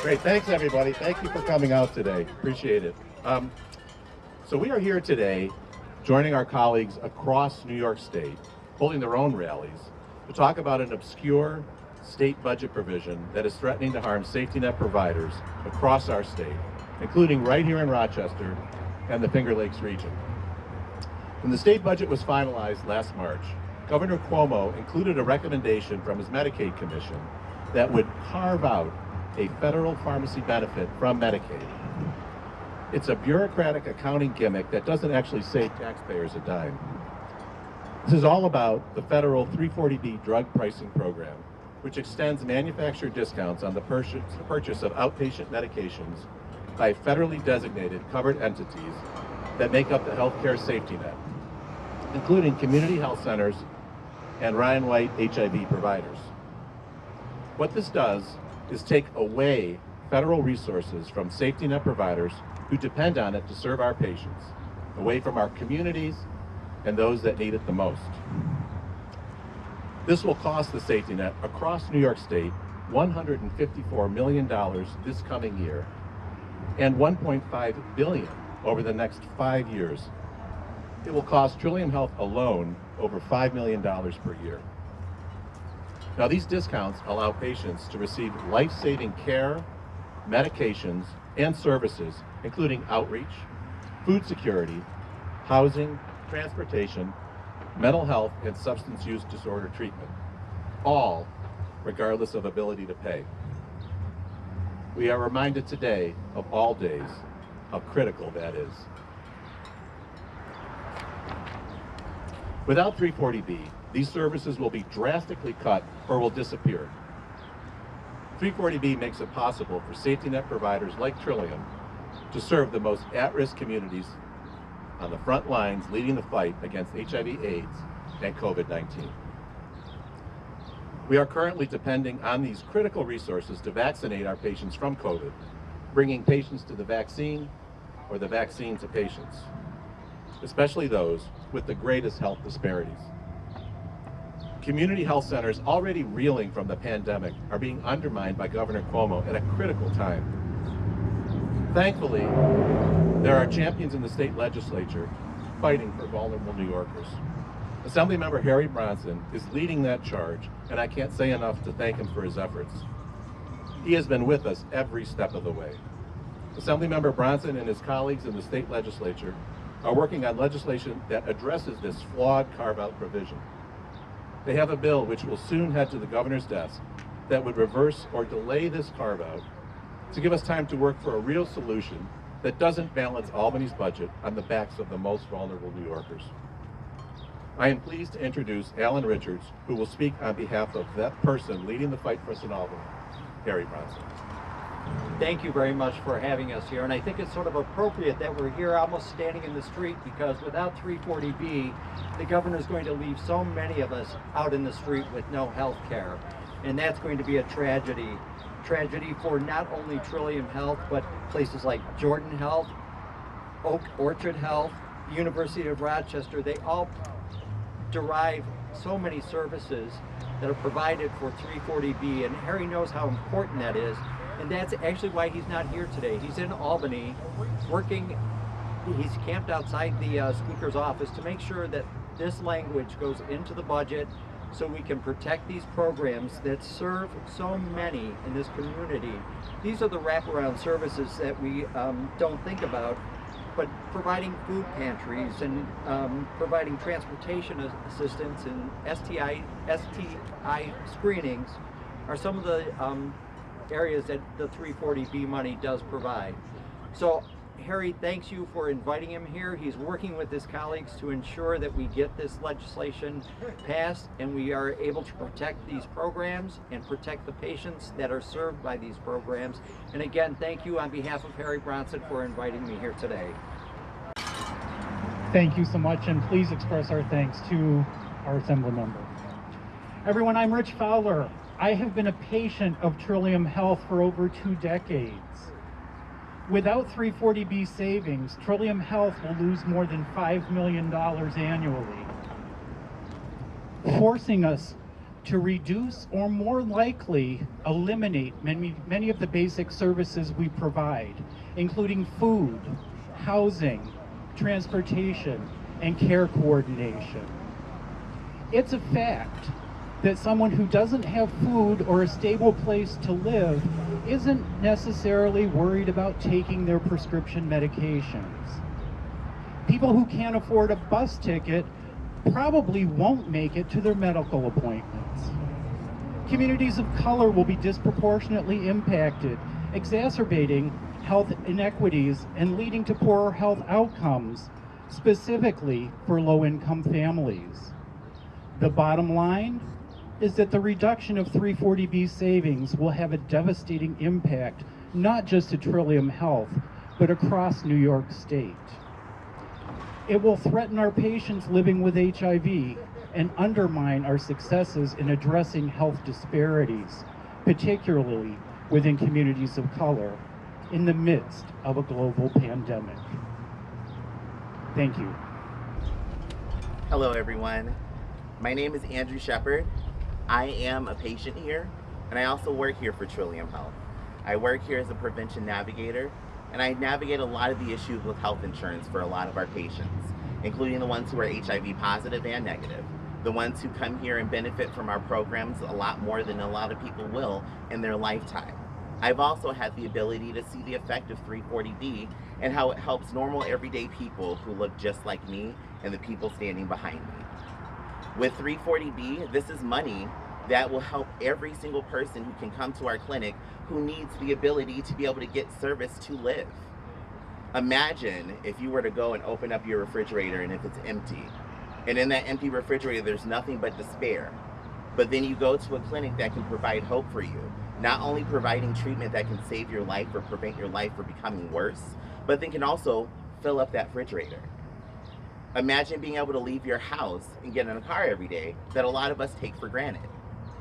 Great, thanks everybody. Thank you for coming out today. Appreciate it. So we are here today, joining our colleagues across New York State, holding their own rallies, to talk about an obscure state budget provision that is threatening to harm safety net providers across our state, including right here in Rochester and the Finger Lakes region. When the state budget was finalized last March, Governor Cuomo included a recommendation from his Medicaid Commission that would carve out a federal pharmacy benefit from Medicaid. It's a bureaucratic accounting gimmick that doesn't actually save taxpayers a dime. This is all about the federal 340B drug pricing program, which extends manufacturer discounts on the purchase of outpatient medications by federally designated covered entities that make up the healthcare safety net, including community health centers and Ryan White HIV providers. What this does is take away federal resources from safety net providers who depend on it to serve our patients, away from our communities and those that need it the most. This will cost the safety net across New York State $154 million this coming year and $1.5 billion over the next 5 years. It will cost Trillium Health alone over $5 million per year. Now, these discounts allow patients to receive life-saving care, medications, and services, including outreach, food security, housing, transportation, mental health, and substance use disorder treatment, all regardless of ability to pay. We are reminded today, of all days, how critical that is. Without 340B, these services will be drastically cut or will disappear. 340B makes it possible for safety net providers like Trillium to serve the most at-risk communities on the front lines leading the fight against HIV/AIDS and COVID-19. We are currently depending on these critical resources to vaccinate our patients from COVID, bringing patients to the vaccine or the vaccine to patients, especially those with the greatest health disparities. Community health centers already reeling from the pandemic are being undermined by Governor Cuomo at a critical time. Thankfully, there are champions in the state legislature fighting for vulnerable New Yorkers. Assemblymember Harry Bronson is leading that charge, and I can't say enough to thank him for his efforts. He has been with us every step of the way. Assemblymember Bronson and his colleagues in the state legislature are working on legislation that addresses this flawed carve-out provision. They have a bill which will soon head to the governor's desk that would reverse or delay this carve-out to give us time to work for a real solution that doesn't balance Albany's budget on the backs of the most vulnerable New Yorkers. I am pleased to introduce Alan Richards, who will speak on behalf of that person leading the fight for us in Albany, Harry Bronson. Thank you very much for having us here, and I think it's sort of appropriate that we're here almost standing in the street, because without 340B, the governor is going to leave so many of us out in the street with no health care, and that's going to be a tragedy for not only Trillium Health, but places like Jordan Health, Oak Orchard Health, University of Rochester. They all derive so many services that are provided for 340B, and Harry knows how important that is. And that's actually why he's not here today. He's in Albany working, he's camped outside the Speaker's office to make sure that this language goes into the budget so we can protect these programs that serve so many in this community. These are the wraparound services that we don't think about, but providing food pantries and providing transportation assistance and STI screenings are some of the areas that the 340B money does provide. So Harry thanks you for inviting him here. He's working with his colleagues to ensure that we get this legislation passed and we are able to protect these programs and protect the patients that are served by these programs. And again, thank you on behalf of Harry Bronson for inviting me here today. Thank you so much, and please express our thanks to our Assembly member. Everyone, I'm Rich Fowler. I have been a patient of Trillium Health for over 2 decades. Without 340B savings, Trillium Health will lose more than $5 million annually. forcing us to reduce or more likely eliminate many of the basic services we provide, including food, housing, transportation, and care coordination. It's a fact that someone who doesn't have food or a stable place to live isn't necessarily worried about taking their prescription medications. People who can't afford a bus ticket probably won't make it to their medical appointments. Communities of color will be disproportionately impacted, exacerbating health inequities and leading to poorer health outcomes, specifically for low-income families. The bottom line is that the reduction of 340B savings will have a devastating impact, not just to Trillium Health, but across New York State. It will threaten our patients living with HIV and undermine our successes in addressing health disparities, particularly within communities of color, in the midst of a global pandemic. Thank you. Hello everyone. My name is Andrew Shepard. I am a patient here, and I also work here for Trillium Health. I work here as a prevention navigator, and I navigate a lot of the issues with health insurance for a lot of our patients, including the ones who are HIV positive and negative, the ones who come here and benefit from our programs a lot more than a lot of people will in their lifetime. I've also had the ability to see the effect of 340B and how it helps normal everyday people who look just like me and the people standing behind me. With 340B, this is money that will help every single person who can come to our clinic who needs the ability to be able to get service to live. Imagine if you were to go and open up your refrigerator and if it's empty, and in that empty refrigerator there's nothing but despair. But then you go to a clinic that can provide hope for you, not only providing treatment that can save your life or prevent your life from becoming worse, but then can also fill up that refrigerator. Imagine being able to leave your house and get in a car every day that a lot of us take for granted,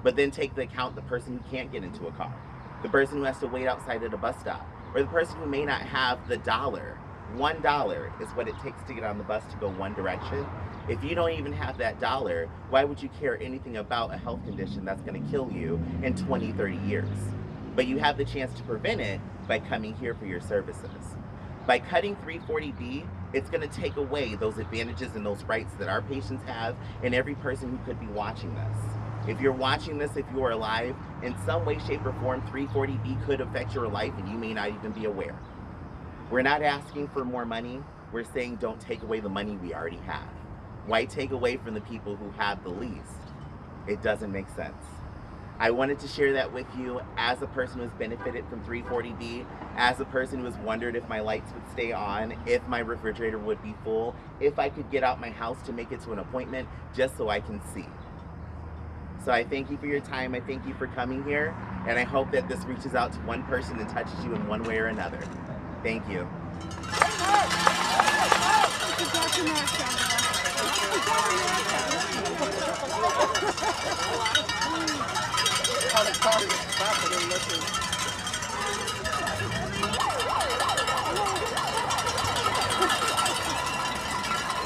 but then take into account the person who can't get into a car, the person who has to wait outside at a bus stop, or the person who may not have the dollar. $1 is what it takes to get on the bus to go one direction. If you don't even have that dollar, why would you care anything about a health condition that's going to kill you in 20, 30 years? But you have the chance to prevent it by coming here for your services. By cutting 340B, it's going to take away those advantages and those rights that our patients have and every person who could be watching this. If you're watching this, if you are alive, in some way, shape, or form, 340B could affect your life and you may not even be aware. We're not asking for more money. We're saying don't take away the money we already have. Why take away from the people who have the least? It doesn't make sense. I wanted to share that with you as a person who has benefited from 340B, as a person who has wondered if my lights would stay on, if my refrigerator would be full, if I could get out my house to make it to an appointment just so I can see. So I thank you for your time, I thank you for coming here, and I hope that this reaches out to one person and touches you in one way or another. Thank you.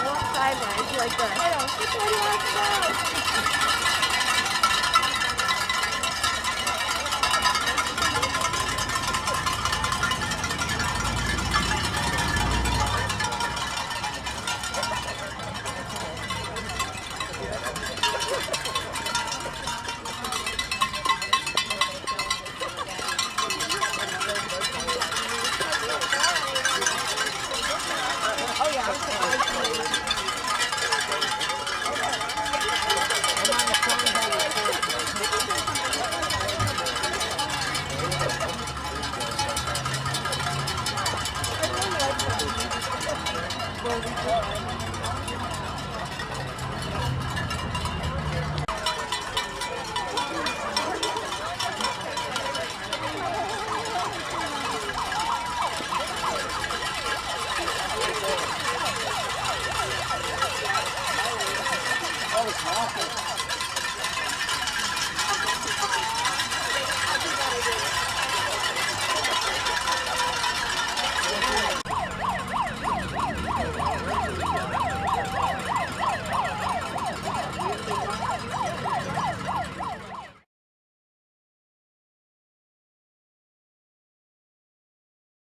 Walk sideways like this. I don't. Which way do you want to go? Oh, it's awful.